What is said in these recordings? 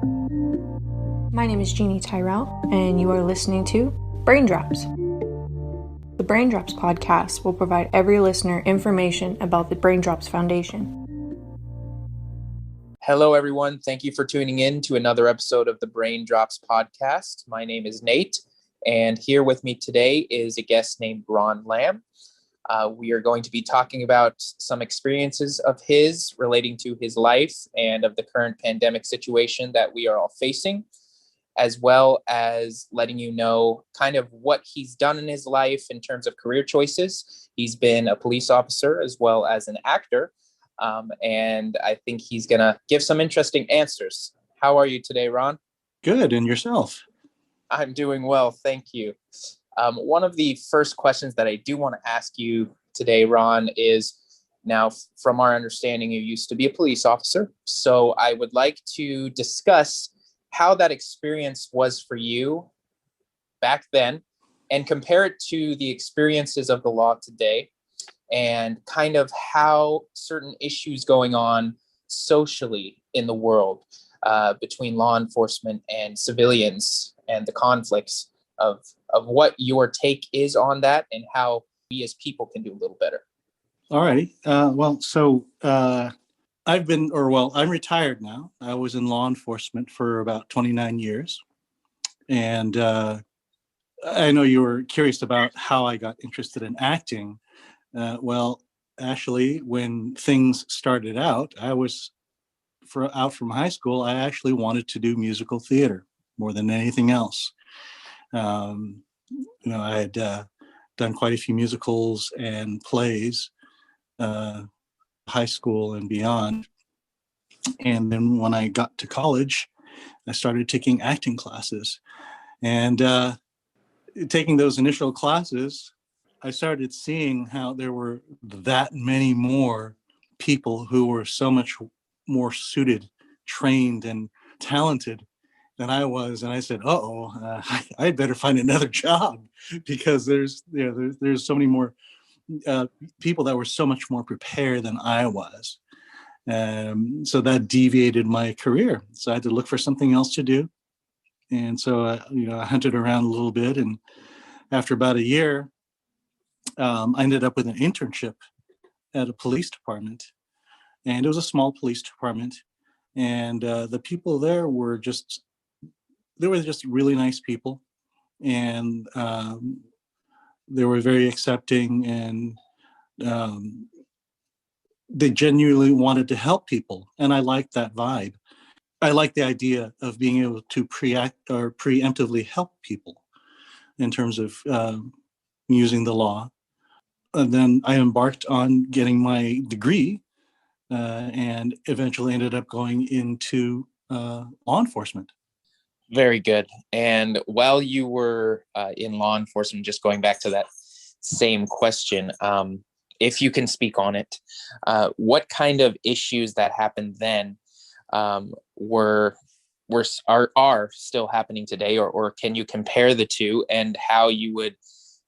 My name is Jeannie Tyrell, and you are listening to Brain Drops. The Brain Drops podcast will provide every listener information about the Brain Drops Foundation. Hello, everyone. Thank you for tuning in to another episode of the Brain Drops podcast. My name is Nate, and here with me today is a guest named Ron Lam. We are going to be talking about some experiences of his relating to his life and of the current pandemic situation that we are all facing, as well as letting you know kind of what he's done in his life in terms of career choices. He's been a police officer as well as an actor, and I think he's going to give some interesting answers. How are you today, Ron? Good, and yourself? I'm doing well, thank you. One of the first questions that I do want to ask you today, Ron, is now, from our understanding, you used to be a police officer. So I would like to discuss how that experience was for you back then and compare it to the experiences of the law today and kind of how certain issues going on socially in the world between law enforcement and civilians and the conflicts of what your take is on that and how we as people can do a little better. All righty. I'm retired now. I was in law enforcement for about 29 years. And I know you were curious about how I got interested in acting. Actually, when things started out, out from high school, I actually wanted to do musical theater more than anything else. I had done quite a few musicals and plays, high school and beyond. And then when I got to college, I started taking acting classes. And taking those initial classes, I started seeing how there were that many more people who were so much more suited, trained, and talented than I was. And I said, I'd better find another job because there's so many more people that were so much more prepared than I was. So that deviated my career. So I had to look for something else to do. And so, I hunted around a little bit. And after about a year, I ended up with an internship at a police department. And it was a small police department. And the people there were just really nice people. And they were very accepting, and they genuinely wanted to help people. And I liked that vibe. I like the idea of being able to preemptively help people in terms of using the law. And then I embarked on getting my degree and eventually ended up going into law enforcement. Very good. And while you were in law enforcement, just going back to that same question, if you can speak on it, what kind of issues that happened then are still happening today, or can you compare the two and how you would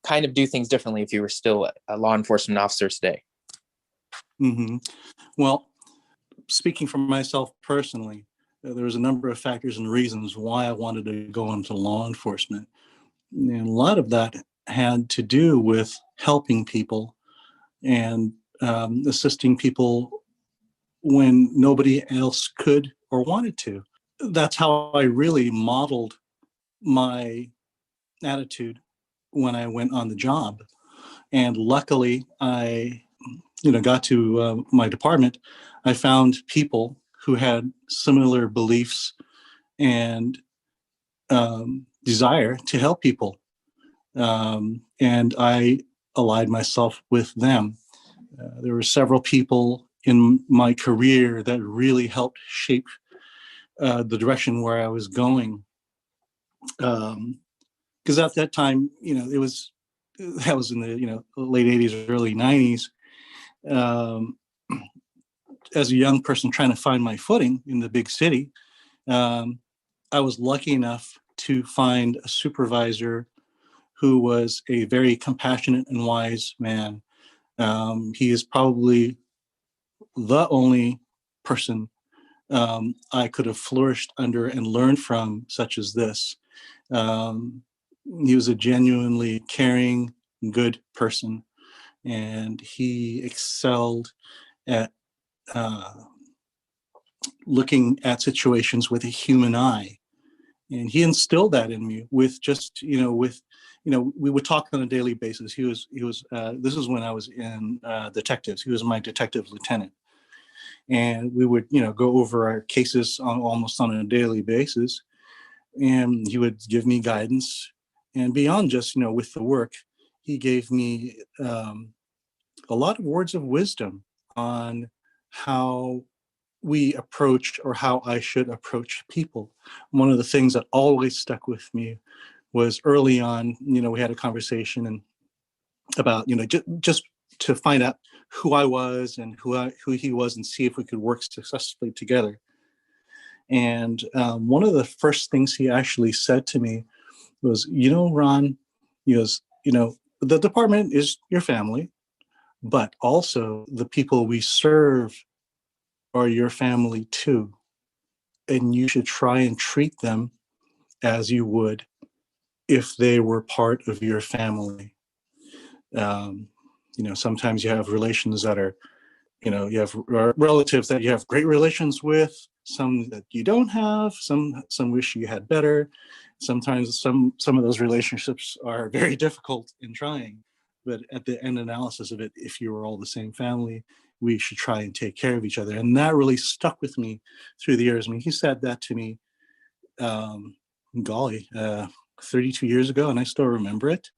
kind of do things differently if you were still a law enforcement officer today? Mm-hmm. Well, speaking for myself personally, there was a number of factors and reasons why I wanted to go into law enforcement. And a lot of that had to do with helping people and assisting people when nobody else could or wanted to. That's how I really modeled my attitude when I went on the job. And luckily, I got to my department. I found people who had similar beliefs and desire to help people. And I allied myself with them. There were several people in my career that really helped shape the direction where I was going. Because at that time, that was in the late 80s, early 90s. As a young person trying to find my footing in the big city, I was lucky enough to find a supervisor who was a very compassionate and wise man. He is probably the only person I could have flourished under and learned from, such as this. Um, he was a genuinely caring, good person, and he excelled at uh, looking at situations with a human eye. And he instilled that in me with just, we would talk on a daily basis. This is when I was in detectives. He was my detective lieutenant. And we would, go over our cases almost on a daily basis. And he would give me guidance. And beyond just, with the work, he gave me a lot of words of wisdom on how we approach, or how I should approach people. One of the things that always stuck with me was early on, we had a conversation and about, just to find out who I was and who he was, and see if we could work successfully together. And one of the first things he actually said to me was, Ron, he goes, the department is your family, but also the people we serve are your family too. And you should try and treat them as you would if they were part of your family. Um, sometimes you have relations that are, you have relatives that you have great relations with, some that you don't have, some wish you had better. Sometimes some of those relationships are very difficult in trying, but at the end analysis of it, if you were all the same family, we should try and take care of each other. And that really stuck with me through the years. I mean, he said that to me, golly, 32 years ago, and I still remember it.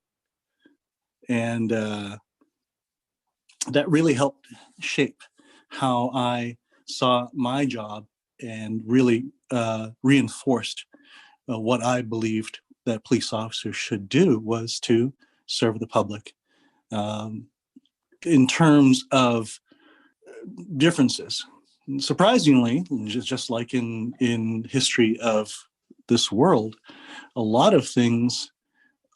And that really helped shape how I saw my job, and really reinforced what I believed that police officers should do, was to serve the public. In terms of differences, surprisingly, just like in history of this world, a lot of things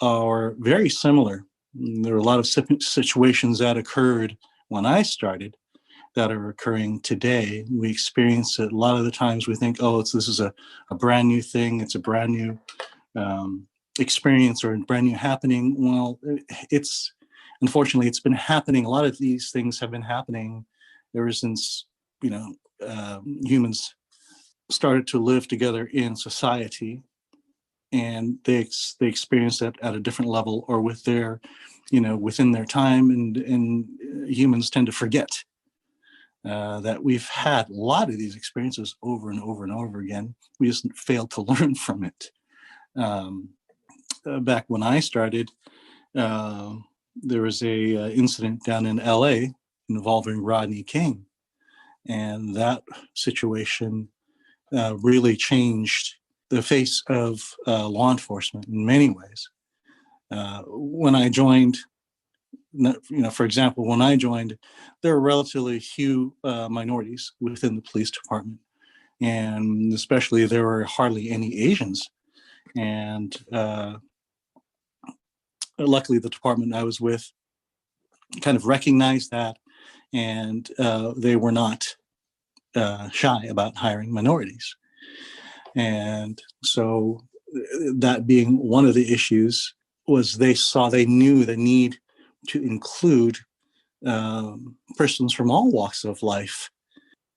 are very similar. There are a lot of situations that occurred when I started that are occurring today. We experience it a lot of the times. We think, this is a brand new thing. It's a brand new experience, or a brand new happening. Well, unfortunately, it's been happening. A lot of these things have been happening ever since, humans started to live together in society, and they experience that at a different level, or with their, within their time, and humans tend to forget that we've had a lot of these experiences over and over and over again. We just failed to learn from it. Back when I started, there was a incident down in LA involving Rodney King, and that situation really changed the face of law enforcement in many ways. When I joined, for example, when I joined, there were relatively few minorities within the police department, and especially there were hardly any Asians. And luckily, the department I was with kind of recognized that, and they were not shy about hiring minorities. And so that being one of the issues, was they knew the need to include persons from all walks of life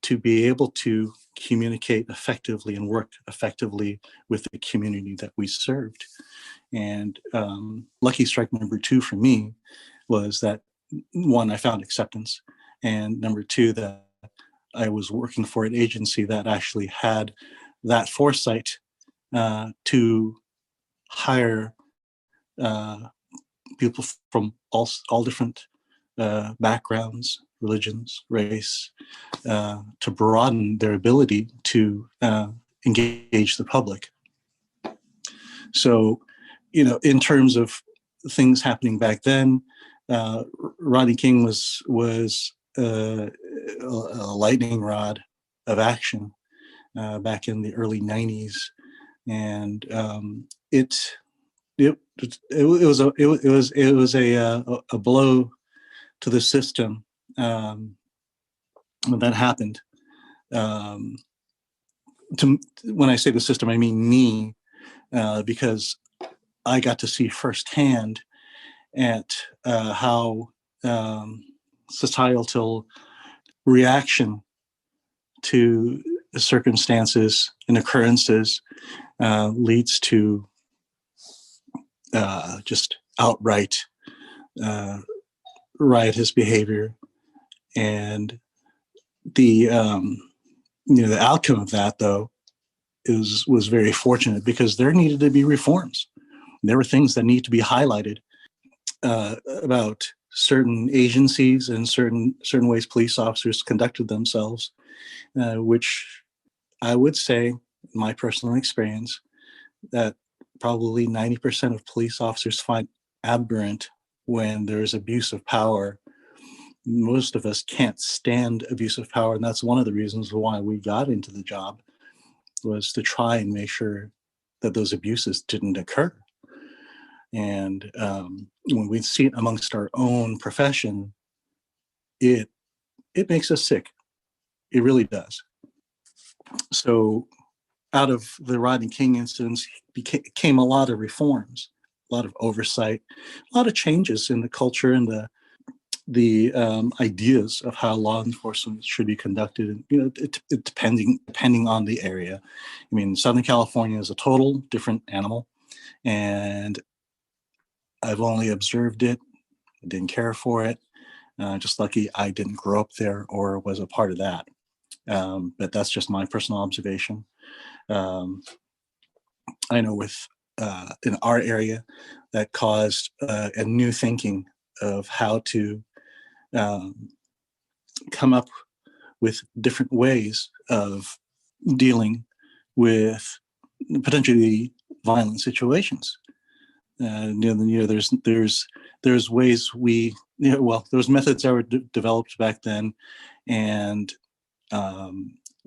to be able to communicate effectively and work effectively with the community that we served. And lucky strike number two for me was that, one, I found acceptance, and number two, that I was working for an agency that actually had that foresight to hire people from all different backgrounds, religions, race, to broaden their ability to engage the public. So, in terms of things happening back then, Rodney King was a lightning rod of action back in the early 90s, and it was a blow to the system when that happened. when I say the system, I mean me, because I got to see firsthand at how societal reaction to circumstances and occurrences leads to just outright riotous behavior, and the the outcome of that, though, was very fortunate, because there needed to be reforms. There were things that need to be highlighted about certain agencies and certain ways police officers conducted themselves, which I would say, in my personal experience, that probably 90% of police officers find aberrant when there's abuse of power. Most of us can't stand abuse of power, and that's one of the reasons why we got into the job, was to try and make sure that those abuses didn't occur. And when we see it amongst our own profession, it makes us sick. It really does. So out of the Rodney King incidents came a lot of reforms, a lot of oversight, a lot of changes in the culture and the ideas of how law enforcement should be conducted. And, it depending on the area. I mean, Southern California is a total different animal, and I've only observed it, didn't care for it. Just lucky I didn't grow up there or was a part of that. But that's just my personal observation. I know in our area, that caused a new thinking of how to come up with different ways of dealing with potentially violent situations. There's ways there's methods that were developed back then, and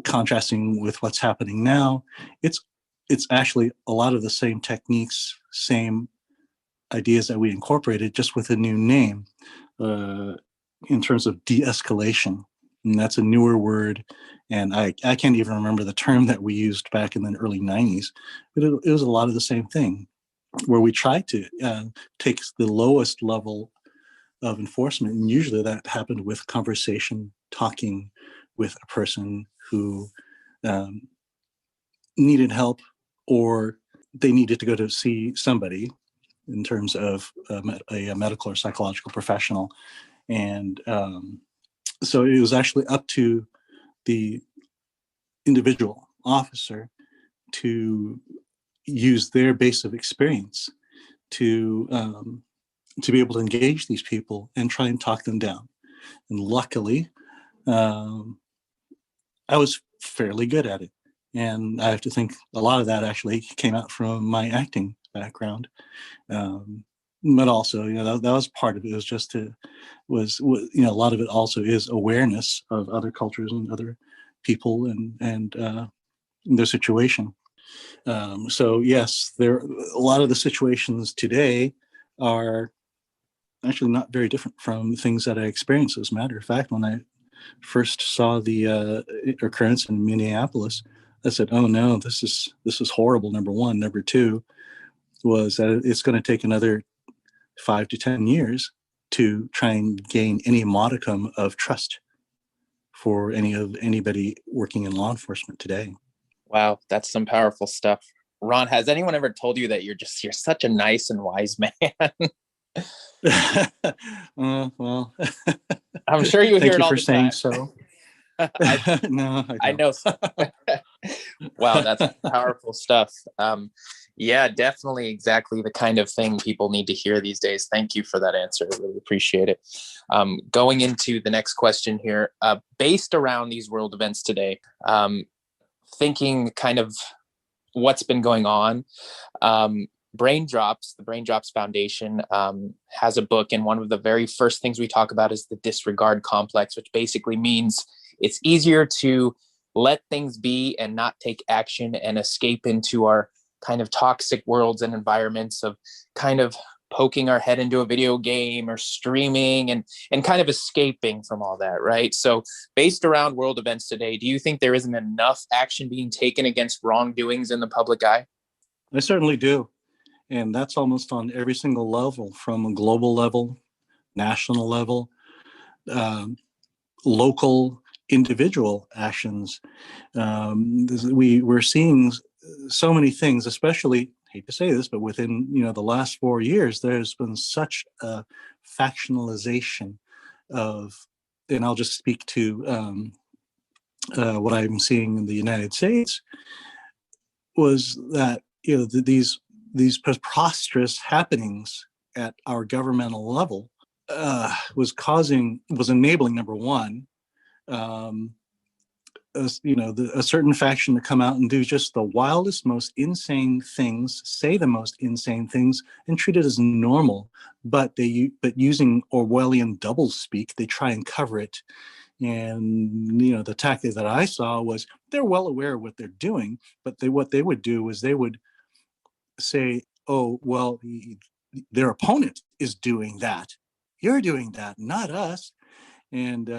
contrasting with what's happening now, it's actually a lot of the same techniques, same ideas that we incorporated, just with a new name, in terms of de-escalation. And that's a newer word, and I can't even remember the term that we used back in the early 90s, but it was a lot of the same thing, where we tried to take the lowest level of enforcement, and usually that happened with conversation, talking with a person who needed help, or they needed to go to see somebody in terms of a medical or psychological professional. And so it was actually up to the individual officer to use their base of experience to be able to engage these people and try and talk them down. And luckily, I was fairly good at it. And I have to think a lot of that actually came out from my acting background. But also, that was part of it. It was just a lot of it also is awareness of other cultures and other people and their situation. So yes, a lot of the situations today are actually not very different from things that I experienced. As a matter of fact, when I first saw the occurrence in Minneapolis, I said, "Oh no, this is horrible." Number one. Number two was that it's going to take another 5 to 10 years to try and gain any modicum of trust for anybody working in law enforcement today. Wow, that's some powerful stuff. Ron, has anyone ever told you that you're such a nice and wise man? Well, I'm sure you hear it all the time. Thank you for saying so. No, I know. Wow, that's powerful stuff. Yeah, definitely exactly the kind of thing people need to hear these days. Thank you for that answer. I really appreciate it. Going into the next question here, based around these world events today, thinking kind of what's been going on, the Brain Drops Foundation has a book, and one of the very first things we talk about is the disregard complex, which basically means it's easier to let things be and not take action and escape into our kind of toxic worlds and environments of kind of poking our head into a video game or streaming and kind of escaping from all that, right? So based around world events today, do you think there isn't enough action being taken against wrongdoings in the public eye? I certainly do. And that's almost on every single level, from a global level, national level, local, individual actions. We're seeing so many things, especially, hate to say this, but within the last 4 years, there's been such a factionalization of, and I'll just speak to what I'm seeing in the United States, was that these preposterous happenings at our governmental level was enabling, number one, a certain faction to come out and do just the wildest, most insane things, say the most insane things, and treat it as normal. But using Orwellian doublespeak, they try and cover it. And the tactic that I saw was they're well aware of what they're doing, but what they would do is they would say, "Oh, well, their opponent is doing that. You're doing that, not us." And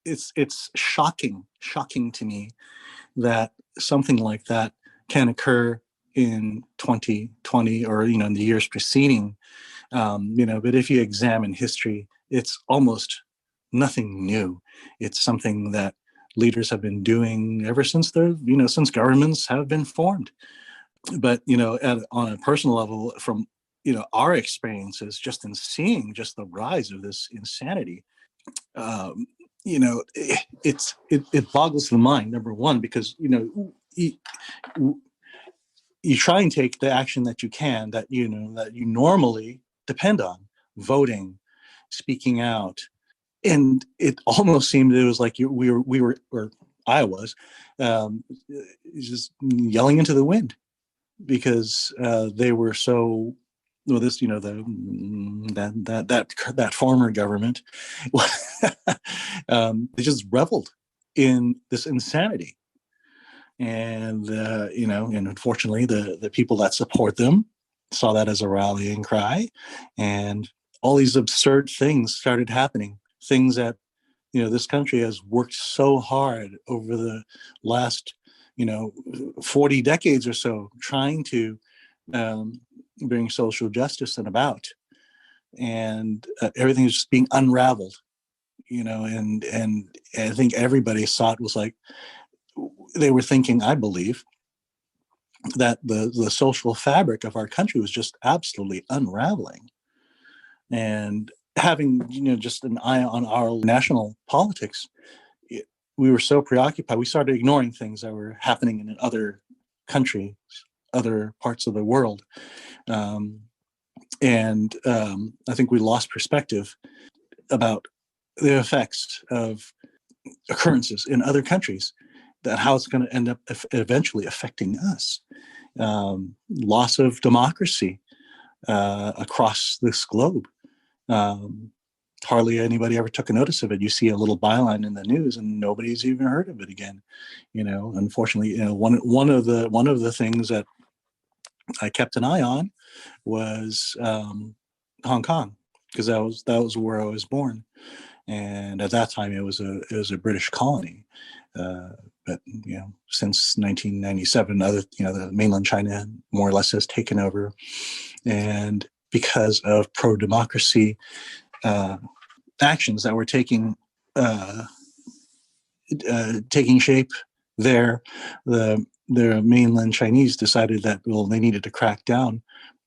it's shocking to me that something like that can occur in 2020 or in the years preceding. But if you examine history, it's almost nothing new. It's something that leaders have been doing ever since since governments have been formed. But on a personal level, from our experiences, just in seeing just the rise of this insanity, it boggles the mind. Number one, because you try and take the action that you can, that you normally depend on: voting, speaking out, and it almost seemed it was like we were, or I was, just yelling into the wind, because they were so. Well, this, that former government, they just reveled in this insanity. And and unfortunately, the people that support them saw that as a rallying cry, and all these absurd things started happening. Things that this country has worked so hard over the last 40 decades or so, trying to bring social justice about, and everything is just being unraveled. And I think everybody saw it was like, they were thinking, I believe, that the social fabric of our country was just absolutely unraveling. And having just an eye on our national politics, we were so preoccupied, we started ignoring things that were happening in other countries, other parts of the world. And I think we lost perspective about the effects of occurrences in other countries, that how it's going to end up eventually affecting us. Loss of democracy across this globe. Hardly anybody ever took a notice of it. You see a little byline in the news, and nobody's even heard of it again. Unfortunately, one of the things that I kept an eye on was Hong Kong, because that was where I was born, and at that time it was a British colony. But since 1997, the mainland China more or less has taken over, and because of pro-democracy actions that were taking shape there, the mainland Chinese decided that, well, they needed to crack down,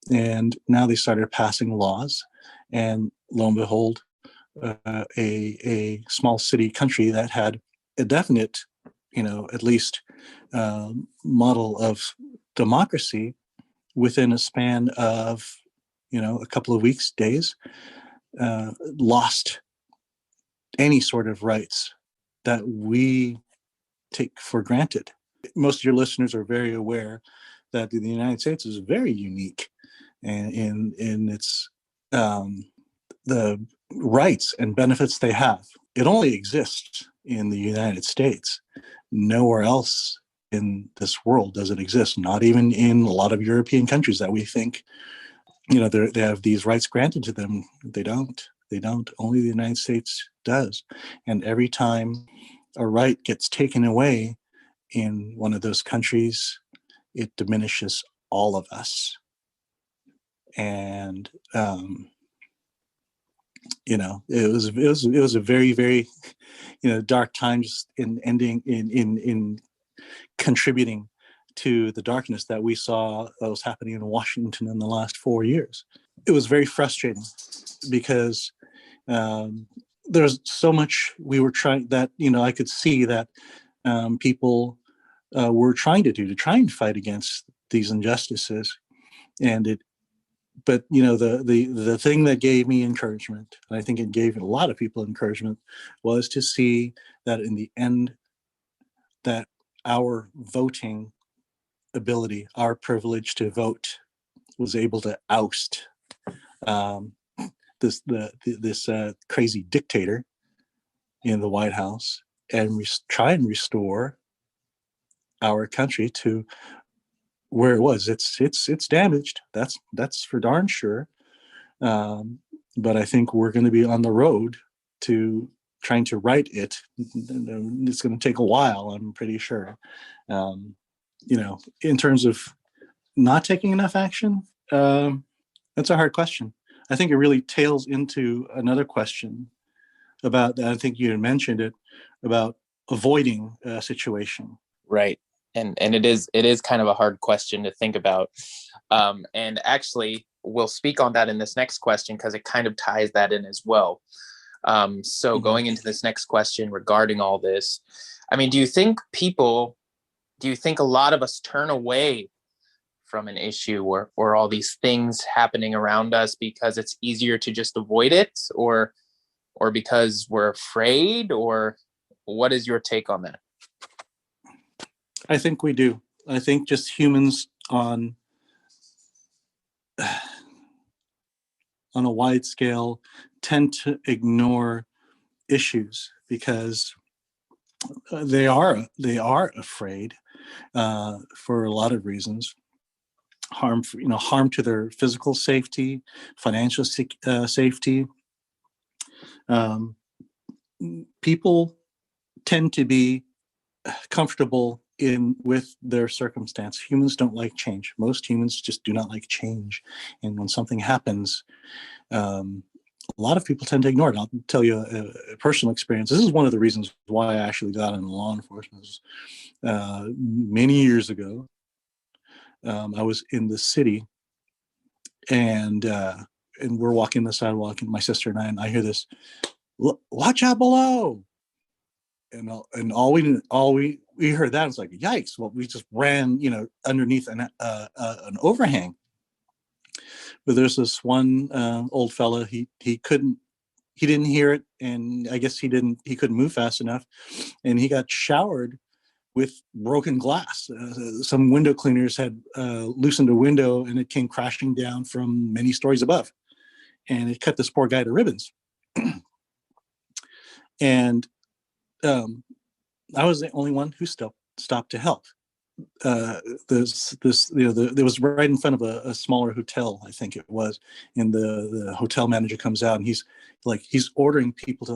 and now they started passing laws, and lo and behold, a small city country that had a definite, at least model of democracy, within a span of a couple of weeks, days, lost any sort of rights that we take for granted. Most of your listeners are very aware that the United States is very unique in its the rights and benefits they have. It only exists in the United States. Nowhere else in this world does it exist. Not even in a lot of European countries that we think, they have these rights granted to them. They don't. They don't. Only the United States does. And every time a right gets taken away in one of those countries, it diminishes all of us. And it was a very, very dark times in ending in contributing to the darkness that we saw that was happening in Washington in the last 4 years. It was very frustrating because there's so much we were trying that I could see that people were trying to try and fight against these injustices, but the thing that gave me encouragement, and I think it gave a lot of people encouragement, was to see that in the end, that our voting ability, our privilege to vote, was able to oust this crazy dictator in the White House and try and restore our country to where it was. It's damaged. That's for darn sure. But I think we're going to be on the road to trying to right it. It's going to take a while, I'm pretty sure. In terms of not taking enough action, that's a hard question. I think it really tails into another question about, I think you had mentioned it, about avoiding a situation. Right. And it is kind of a hard question to think about. And actually, we'll speak on that in this next question because it kind of ties that in as well. So going into this next question regarding all this, I mean, do you think a lot of us turn away from an issue or all these things happening around us because it's easier to just avoid it, or because we're afraid, or what is your take on that? I think we do. I think just humans on a wide scale tend to ignore issues because they are afraid for a lot of reasons. Harm to their physical safety, financial safety. People tend to be comfortable with their circumstance. Humans don't like change. Most humans just do not like change. And when something happens, a lot of people tend to ignore it. I'll tell you a personal experience. This is one of the reasons why I actually got into law enforcement. Many years ago, I was in the city, and we're walking the sidewalk, and my sister and I hear this, "Watch out below!" And all we heard that was like, yikes. Well, we just ran, underneath an overhang. But there's this one old fella. He didn't hear it, and I guess he couldn't move fast enough, and he got showered with broken glass. Some window cleaners had loosened a window, and it came crashing down from many stories above, and it cut this poor guy to ribbons. And I was the only one who stopped to help. There was right in front of a smaller hotel, I think it was, and the hotel manager comes out, and he's ordering people to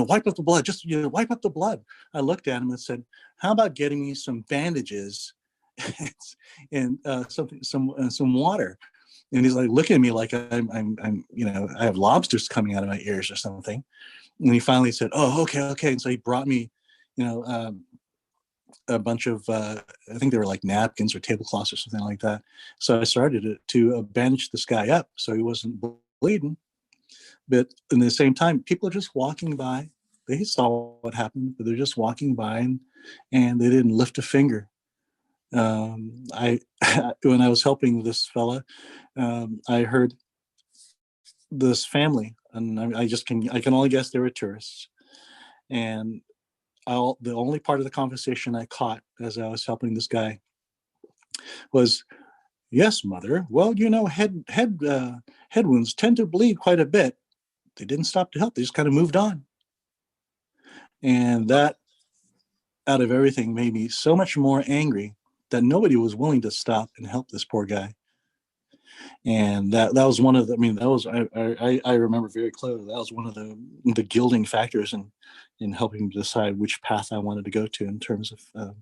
wipe up the blood, just wipe up the blood. I looked at him and said, "How about getting me some bandages and some water?" And he's like looking at me like I'm I have lobsters coming out of my ears or something. And he finally said, "Oh, okay." And so he brought me, a bunch of, I think they were like napkins or tablecloths or something like that. So I started to bandage this guy up so he wasn't bleeding. But in the same time, people are just walking by. They saw what happened, but they're just walking by and they didn't lift a finger. When I was helping this fella, I heard this family, and I can only guess they were tourists. And the only part of the conversation I caught as I was helping this guy was, "Yes, mother. Well, head wounds tend to bleed quite a bit." They didn't stop to help. They just kind of moved on. And that out of everything made me so much more angry that nobody was willing to stop and help this poor guy. And that was one of the, I mean, that was, I remember very clearly, that was one of the gilding factors in helping me decide which path I wanted to go to in terms of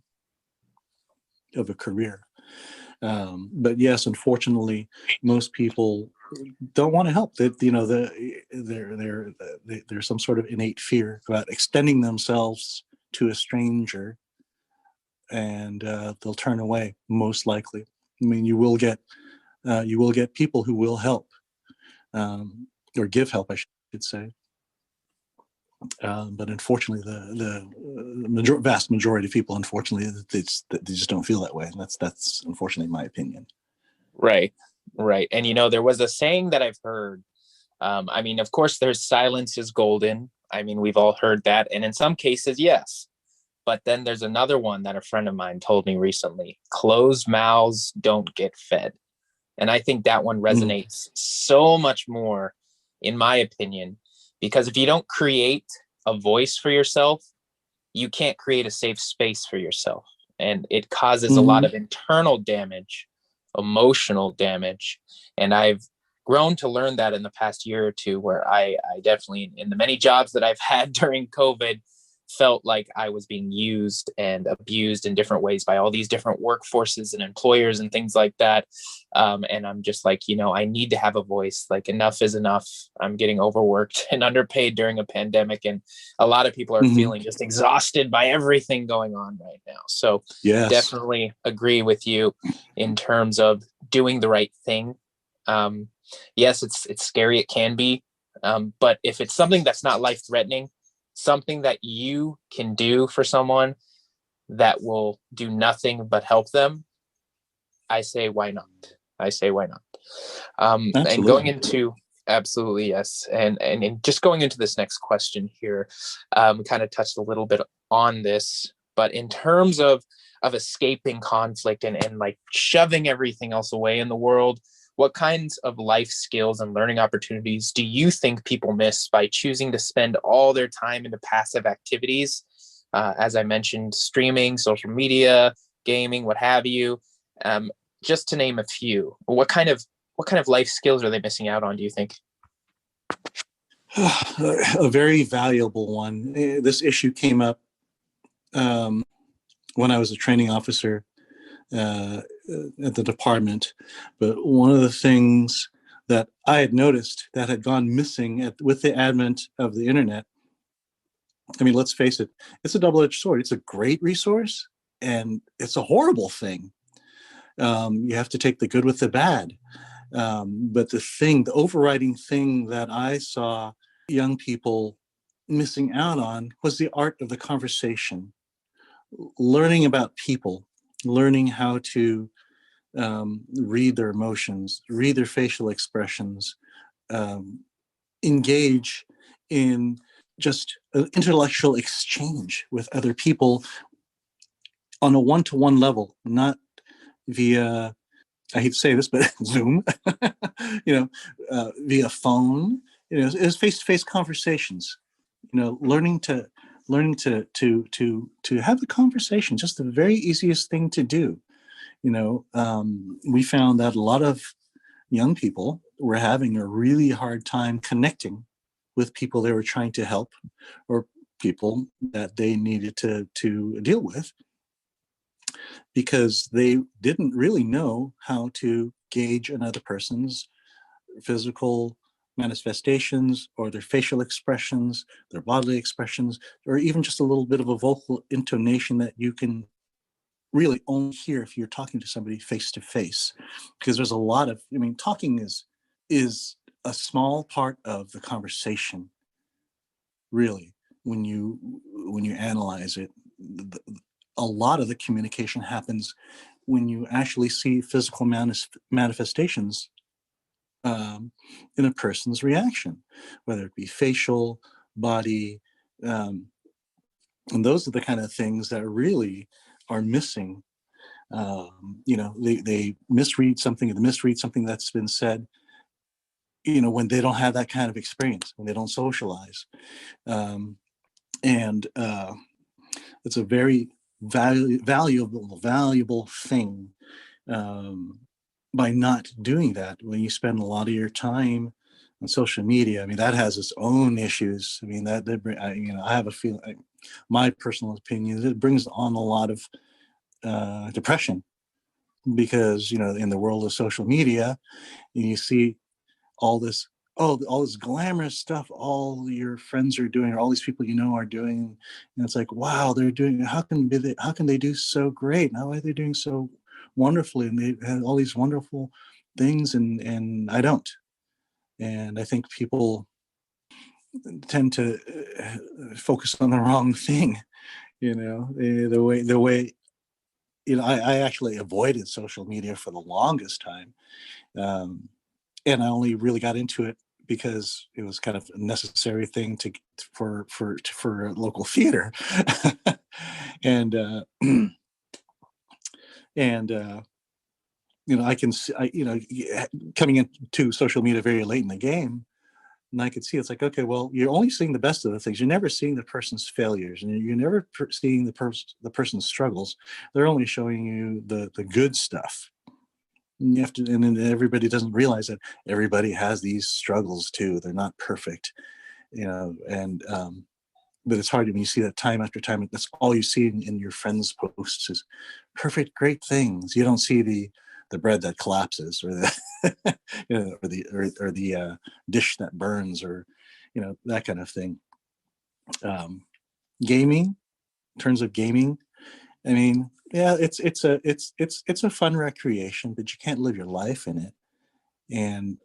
a career. But yes, unfortunately, most people don't want to help. That, you know, there's some sort of innate fear about extending themselves to a stranger, and they'll turn away, most likely. I mean, you will get people who will help, or give help, I should say. But unfortunately, the vast majority of people, unfortunately, they just don't feel that way. And that's unfortunately my opinion. Right. And, you know, there was a saying that I've heard. I mean, of course, there's silence is golden. I mean, we've all heard that. And in some cases, yes. But then there's another one that a friend of mine told me recently: closed mouths don't get fed. And I think that one resonates so much more, in my opinion, because if you don't create a voice for yourself, you can't create a safe space for yourself. And it causes a lot of internal damage, emotional damage. And I've grown to learn that in the past year or two, where I definitely, in the many jobs that I've had during COVID, felt like I was being used and abused in different ways by all these different workforces and employers and things like that. And I'm just like, you know, I need to have a voice. Like, enough is enough. I'm getting overworked and underpaid during a pandemic. And a lot of people are feeling just exhausted by everything going on right now. So yes, definitely agree with you in terms of doing the right thing. Yes, it's scary. It can be. But if it's something that's not life-threatening, something that you can do for someone that will do nothing but help them, I say, why not? And going into, absolutely, yes. And just going into this next question here, kind of touched a little bit on this, but in terms of escaping conflict and like shoving everything else away in the world, what kinds of life skills and learning opportunities do you think people miss by choosing to spend all their time into passive activities? As I mentioned, streaming, social media, gaming, what have you, just to name a few. What kind of life skills are they missing out on, do you think? A very valuable one. This issue came up when I was a training officer at the department. But one of the things that I had noticed that had gone missing with the advent of the internet, I mean, let's face it, it's a double-edged sword. It's a great resource and it's a horrible thing. You have to take the good with the bad. But the overriding thing that I saw young people missing out on was the art of the conversation, learning about people, learning how to read their emotions, read their facial expressions, engage in just intellectual exchange with other people on a one-to-one level, not via, I hate to say this, but Zoom, via phone. It's face-to-face conversations. Learning to have the conversation, just the very easiest thing to do. We found that a lot of young people were having a really hard time connecting with people they were trying to help or people that they needed to deal with, because they didn't really know how to gauge another person's physical manifestations or their facial expressions, their bodily expressions, or even just a little bit of a vocal intonation that you can really only hear if you're talking to somebody face to face. Because there's a lot of, talking is a small part of the conversation, really. When you analyze it, a lot of the communication happens when you actually see physical manifestations in a person's reaction, whether it be facial, body, and those are the kind of things that really are missing. They misread something that's been said, when they don't have that kind of experience, when they don't socialize. And it's a very valuable thing, by not doing that. When you spend a lot of your time on social media, I mean, that has its own issues. I mean, I have a feeling, my personal opinion is it brings on a lot of depression, because, in the world of social media, you see all this, all this glamorous stuff all your friends are doing, or all these people are doing, and it's like, wow, they're doing, how can they do so great, how are they doing so wonderfully, and they have all these wonderful things, and I don't. And I think people tend to focus on the wrong thing. The way I actually avoided social media for the longest time, and I only really got into it because it was kind of a necessary thing for local theater. and and I can see, coming into social media very late in the game, and I could see it's like, okay, well, you're only seeing the best of the things. You're never seeing the person's failures, and you're never seeing the person's struggles. They're only showing you the good stuff. And you have to, and then everybody doesn't realize that everybody has these struggles too. They're not perfect, and but it's hard when you see that time after time. That's all you see in your friends' posts is perfect, great things. You don't see the bread that collapses, or the or the dish that burns, or that kind of thing. Gaming, in terms of gaming, I mean, yeah, it's a fun recreation, but you can't live your life in it. And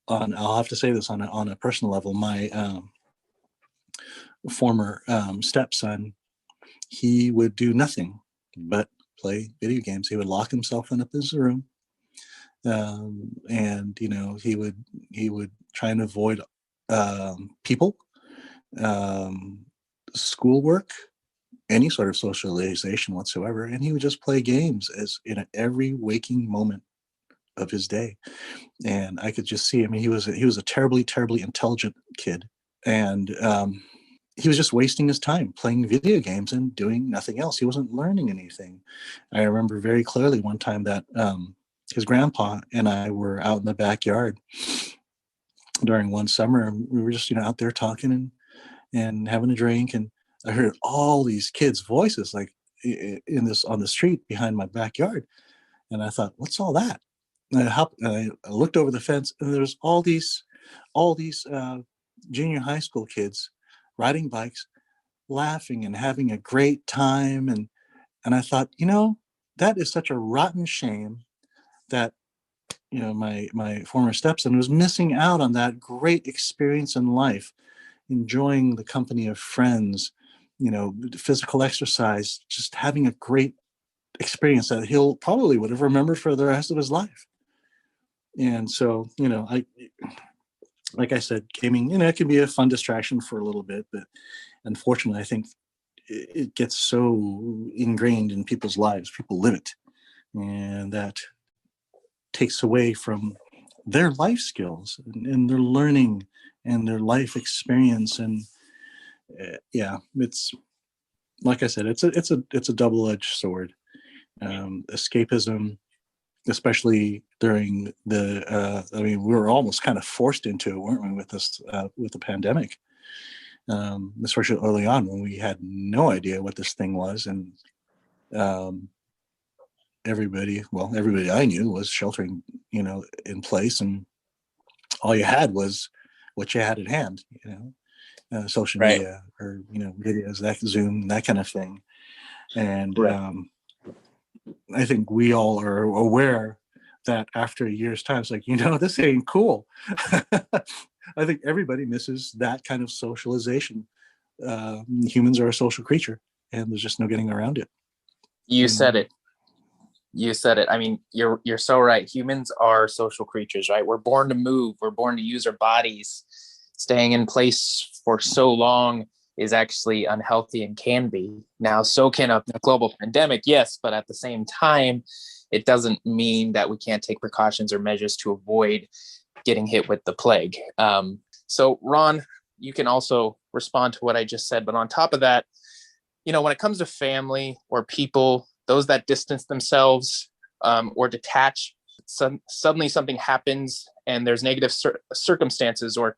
I'll have to say this on a personal level. My former stepson, he would do nothing but play video games. He would lock himself in his room, and he would try and avoid people, schoolwork, any sort of socialization whatsoever, and he would just play games as in every waking moment of his day. And I could just see, I mean, he was a terribly intelligent kid, and he was just wasting his time playing video games and doing nothing else. He wasn't learning anything. I remember very clearly one time that his grandpa and I were out in the backyard during one summer, and we were just out there talking and having a drink, and I heard all these kids' voices like on the street behind my backyard, and I thought, what's all that? And I looked over the fence, and there's all these junior high school kids riding bikes, laughing and having a great time, and I thought, that is such a rotten shame that my former stepson was missing out on that great experience in life, enjoying the company of friends, physical exercise, just having a great experience that he'll probably would have remembered for the rest of his life. And so, like I said, gaming, it can be a fun distraction for a little bit, but unfortunately, I think it gets so ingrained in people's lives. People live it, and that takes away from their life skills and their learning and their life experience. And it's, like I said, it's a double-edged sword. Escapism, especially during the we were almost kind of forced into it, weren't we, with the pandemic, especially early on when we had no idea what this thing was, and everybody I knew was sheltering in place, and all you had was what you had at hand, social media, or videos, that Zoom, that kind of thing. And I think we all are aware that after a year's time, it's like, this ain't cool. I think everybody misses that kind of socialization. Humans are a social creature, and there's just no getting around it. You said it. I mean, you're so right. Humans are social creatures, right? We're born to move. We're born to use our bodies. Staying in place for so long is actually unhealthy, and can be. Now, so can a global pandemic, yes, but at the same time, it doesn't mean that we can't take precautions or measures to avoid getting hit with the plague. So, Ron, you can also respond to what I just said, but on top of that, when it comes to family or people, those that distance themselves or detach, suddenly something happens and there's negative circumstances or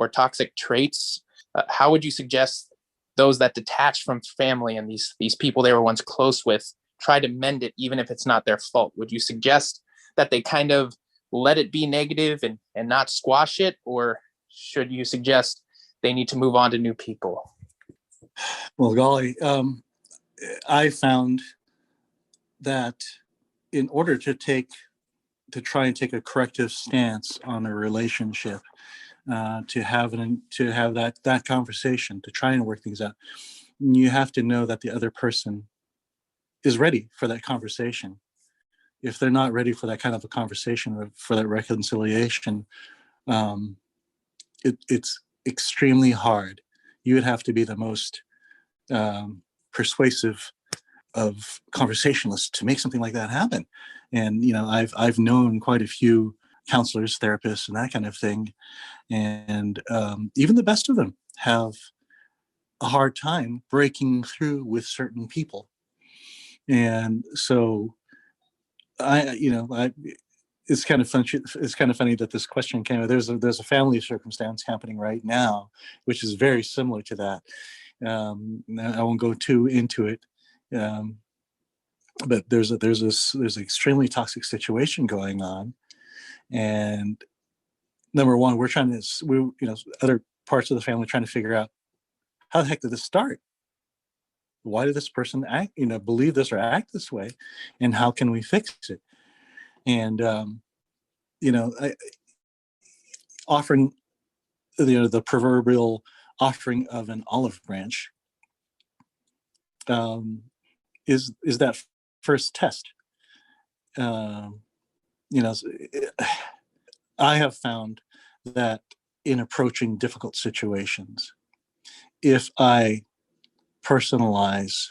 toxic traits. How would you suggest those that detach from family and these people they were once close with try to mend it, even if it's not their fault? Would you suggest that they kind of let it be negative and not squash it, or should you suggest they need to move on to new people? Well, golly, I found that in order to try and take a corrective stance on a relationship, to have that conversation, to try and work things out, you have to know that the other person is ready for that conversation. If they're not ready for that kind of a conversation or for that reconciliation, it's extremely hard. You would have to be the most persuasive of conversationalists to make something like that happen. And I've known quite a few counselors, therapists, and that kind of thing, and even the best of them have a hard time breaking through with certain people. And so it's kind of fun. It's kind of funny that this question came. There's a family circumstance happening right now, which is very similar to that. I won't go too into it, but there's an extremely toxic situation going on, and number one, other parts of the family trying to figure out how the heck did this start? Why did this person believe this or act this way, and how can we fix it? And offering the proverbial offering of an olive branch is that first test. I have found that in approaching difficult situations, if I personalize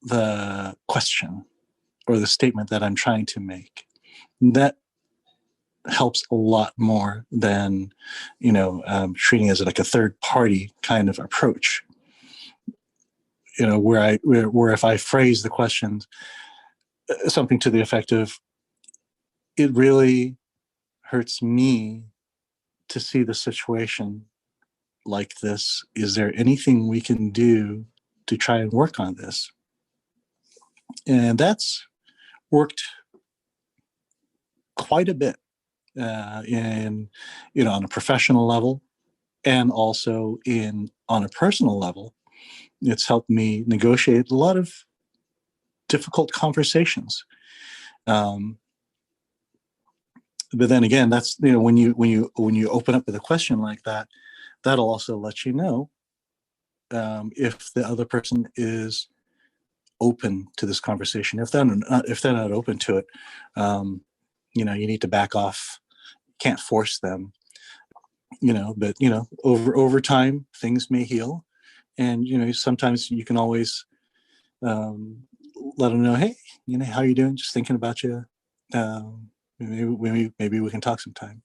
the question or the statement that I'm trying to make, that helps a lot more than treating it as like a third party kind of approach. Where if I phrase the questions something to the effect of, it really hurts me to see the situation like this. Is there anything we can do to try and work on this? And that's worked quite a bit in on a professional level, and also on a personal level. It's helped me negotiate a lot of difficult conversations. But then again, that's when you open up with a question like that, that'll also let you know if the other person is open to this conversation. If they're not open to it, you need to back off. Can't force them. But over time things may heal, and sometimes you can always let them know, hey, how you doing? Just thinking about you. Maybe we can talk sometime.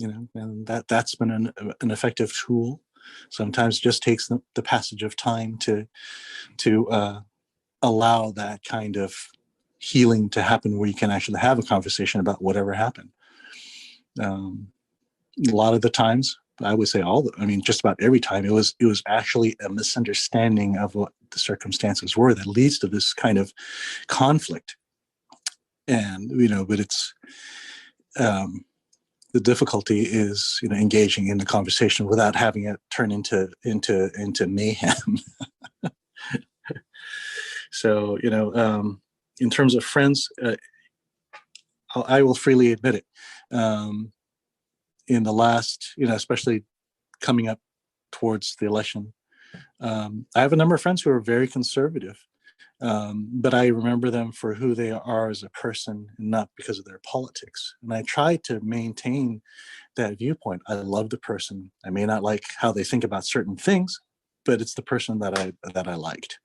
And that's been an effective tool. Sometimes it just takes the passage of time to allow that kind of healing to happen, where you can actually have a conversation about whatever happened. A lot of the times, I would say just about every time, it was actually a misunderstanding of what the circumstances were that leads to this kind of conflict. And but it's the difficulty is engaging in the conversation without having it turn into mayhem. So in terms of friends, I will freely admit it. In the last, especially coming up towards the election, I have a number of friends who are very conservative, but I remember them for who they are as a person, and not because of their politics. And I try to maintain that viewpoint. I love the person. I may not like how they think about certain things, but it's the person that I liked.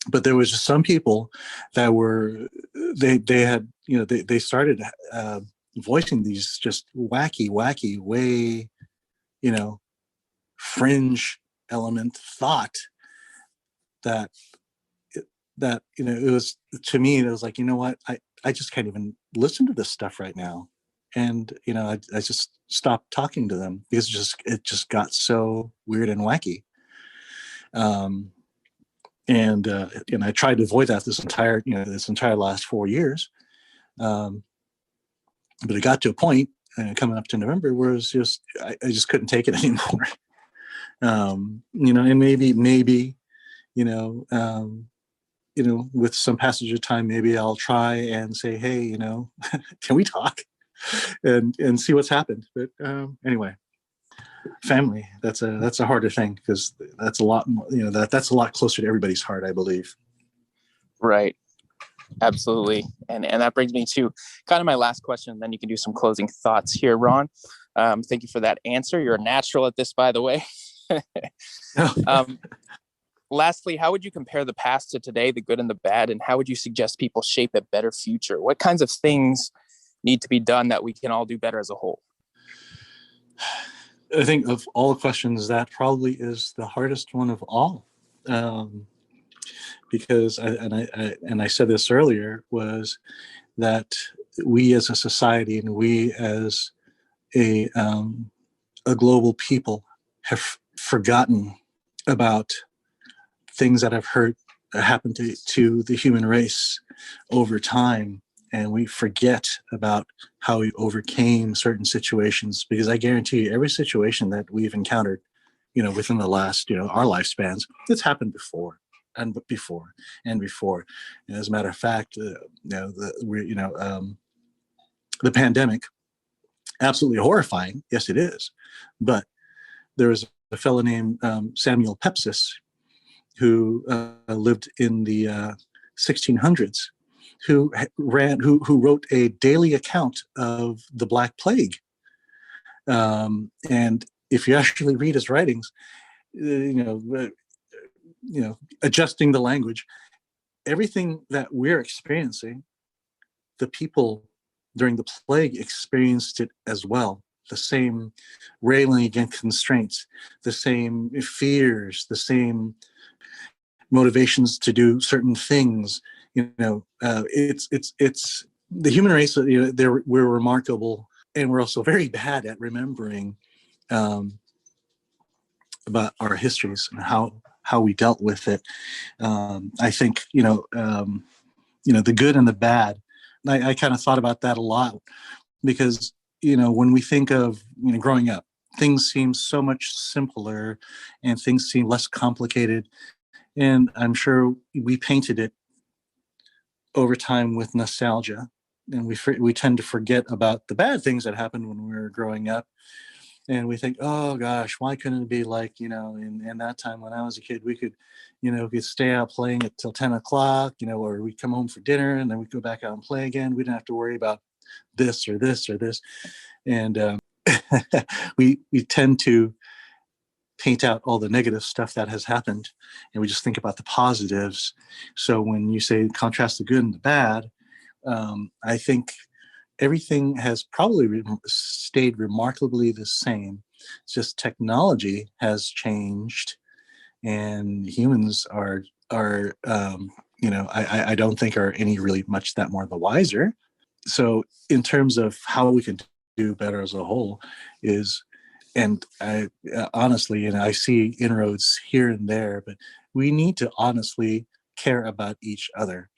But there was just some people that were they had they started voicing these just wacky way fringe element thought that it was, to me, it was like, you know what, I just can't even listen to this stuff right now. And I just stopped talking to them because it just got so weird and wacky. And I tried to avoid that this entire last 4 years. But it got to a point coming up to November where it was just, I just couldn't take it anymore. And maybe, with some passage of time, maybe I'll try and say, hey, can we talk and see what's happened? But anyway, family, that's a harder thing, because that's a lot, that's a lot closer to everybody's heart, I believe. Right. Absolutely. And that brings me to kind of my last question. Then you can do some closing thoughts here, Ron. Thank you for that answer. You're a natural at this, by the way. Lastly, how would you compare the past to today, the good and the bad, and how would you suggest people shape a better future? What kinds of things need to be done that we can all do better as a whole? I think of all the questions, that probably is the hardest one of all. Because I said this earlier, was that we as a society and we as a global people have forgotten about things that have happened to the human race over time, and we forget about how we overcame certain situations. Because I guarantee you, every situation that we've encountered, within the last, our lifespans, it's happened before. And before. And as a matter of fact, the pandemic, absolutely horrifying. Yes, it is. But there was a fellow named Samuel Pepys, who lived in the 1600s, who wrote a daily account of the Black Plague. And if you actually read his writings, adjusting the language, everything that we're experiencing, the people during the plague experienced it as well. The same railing against constraints, the same fears, the same motivations to do certain things. It's the human race. We're remarkable, and we're also very bad at remembering about our histories and how we dealt with it. I think, the good and the bad. I kind of thought about that a lot, because, when we think of, growing up, things seem so much simpler and things seem less complicated. And I'm sure we painted it over time with nostalgia, and we tend to forget about the bad things that happened when we were growing up. And we think, oh gosh, why couldn't it be like, in that time when I was a kid, we could stay out playing it till 10 o'clock, or we'd come home for dinner and then we'd go back out and play again. We didn't have to worry about this or this or this. And we tend to paint out all the negative stuff that has happened, and we just think about the positives. So when you say contrast the good and the bad, I think everything has probably stayed remarkably the same. It's just technology has changed, and humans are I don't think are any really much that more the wiser. So in terms of how we can do better as a whole is, and I honestly, I see inroads here and there, but we need to honestly care about each other.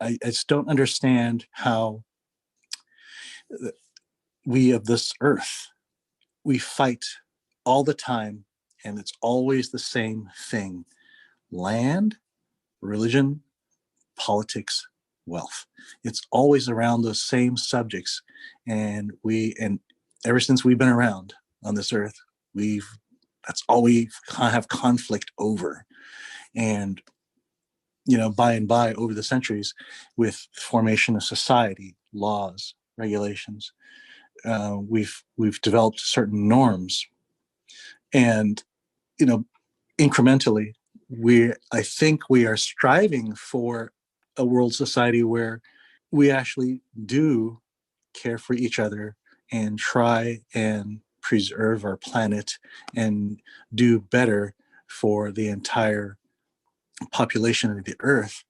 I just don't understand how we of this earth, we fight all the time, and it's always the same thing: land, religion, politics, wealth. It's always around those same subjects. And ever since we've been around on this earth, that's all we have conflict over. And by and by, over the centuries, with formation of society, laws, regulations, we've developed certain norms. And incrementally, I think we are striving for a world society where we actually do care for each other and try and preserve our planet and do better for the entire population of the earth.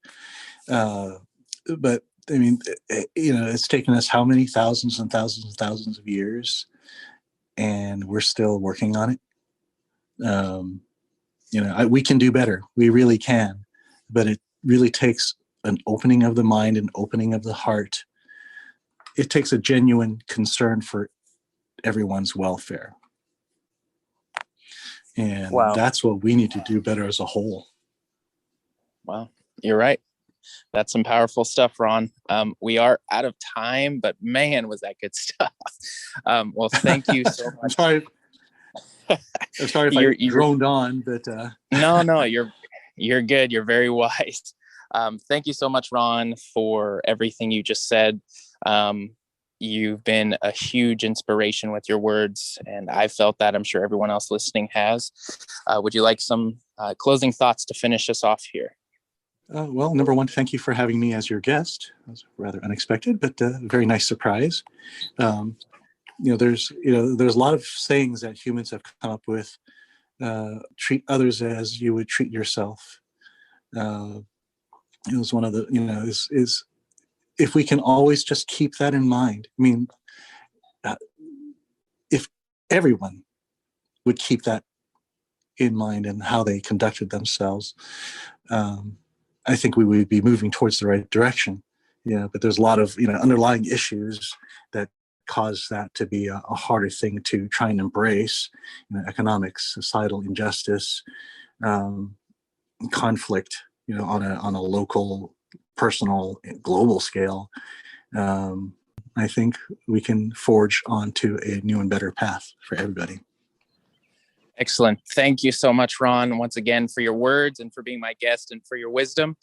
But I mean, it's taken us how many thousands and thousands and thousands of years, and we're still working on it. We can do better. We really can, but it really takes an opening of the mind and opening of the heart. It takes a genuine concern for everyone's welfare. And Wow. That's what we need to do better as a whole. Wow, you're right. That's some powerful stuff, Ron. We are out of time, but man, was that good stuff. Well, thank you so much. I'm sorry if I droned on, but No, you're good. You're very wise. Thank you so much, Ron, for everything you just said. You've been a huge inspiration with your words, and I felt that. I'm sure everyone else listening has. Would you like some closing thoughts to finish us off here? Well, number one, thank you for having me as your guest. It was rather unexpected, but a very nice surprise. There's a lot of sayings that humans have come up with. Treat others as you would treat yourself. It was one of the, is if we can always just keep that in mind. I mean, if everyone would keep that in mind and how they conducted themselves, I think we would be moving towards the right direction. But there's a lot of underlying issues that cause that to be a harder thing to try and embrace. Economic, societal injustice, conflict. On a local, personal, global scale. I think we can forge onto a new and better path for everybody. Excellent. Thank you so much, Ron, once again, for your words and for being my guest and for your wisdom.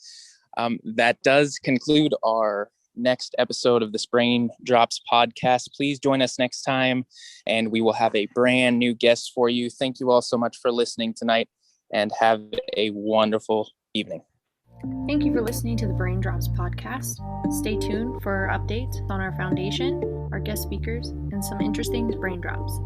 That does conclude our next episode of the Brain Drops podcast. Please join us next time, and we will have a brand new guest for you. Thank you all so much for listening tonight, and have a wonderful evening. Thank you for listening to the Brain Drops podcast. Stay tuned for updates on our foundation, our guest speakers, and some interesting brain drops.